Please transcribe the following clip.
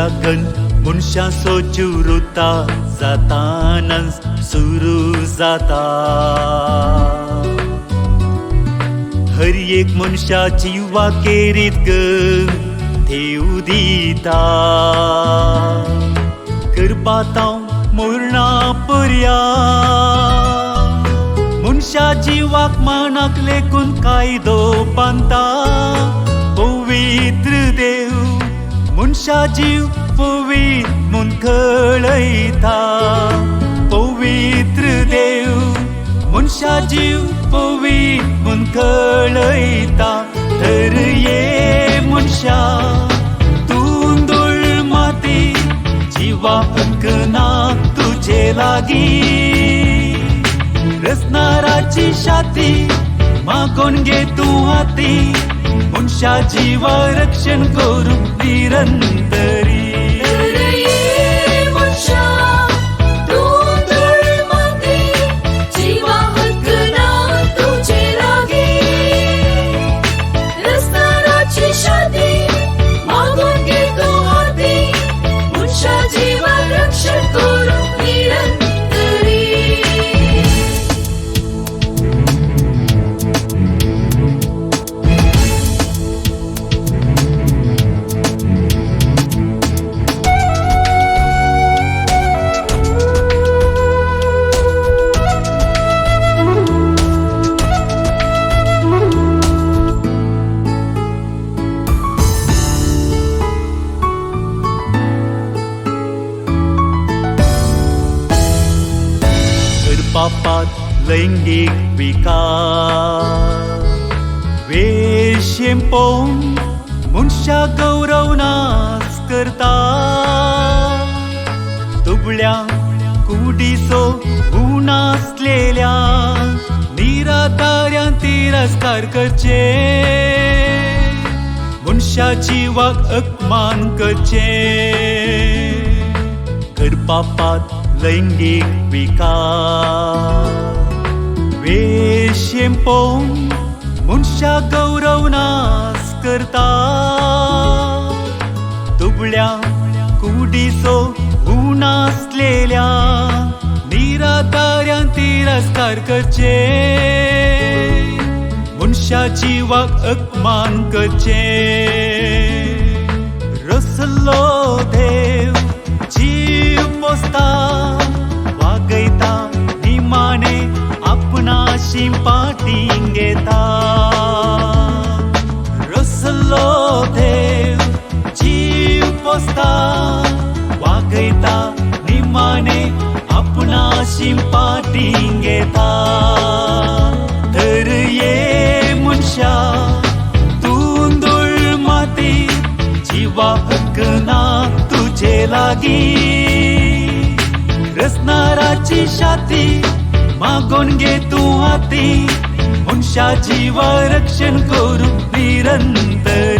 मनशाकन मनशा सोचुरुता जाताना सुरू जाता. हर एक मनशा जिवा केरीत ठेव दिता. करपातां मरणा पर्या मनशा जिवाक मानाक लेकून कायदो बांदता. पवित्र देव मनशा जीव पवित्र म्हूण कळयता. पवित्र देव मनशा जीव पवित्र म्हूण कळयता. तर ये मनशा तूं धूळ माती जिवा हक्क ना तुजे लागीं. रसनाराची शाती मागोन घे तूं हाती. मनशा जिवा रक्षण करूं निरंतरी. पापात लैंगिक विकार वेश्येम पोवन मनशा गौरव नाश करता. दुबळ्या कुडीचो गुण आसलेल्या निराधाऱ्यां तिरस्कार करचे. मनशा जिवाक अपमान करचे. करपापात लैंगिक विकार वेश्येम पोवन मनशा गौरव नाश करता. दुबळ्या कुडीचो गुण आसलेल्या निराधाऱ्यां तिरस्कार करचे. मनशा जिवाक अपमान करचे. रसलो देव जीव पोसता. वागयता निमाणे आपणाशी पाटीं घेता. रसलो देव जीव पोसता. वागयता निमाणे आपणाशी पाटीं घेता. तर ये मनशा तूं धूळ माती जिवा हक्क ना तुजे लागीं. रसनाराची शाती मागोन घे तूं हाती. मनशा जिवा रक्षण करूं निरंतर.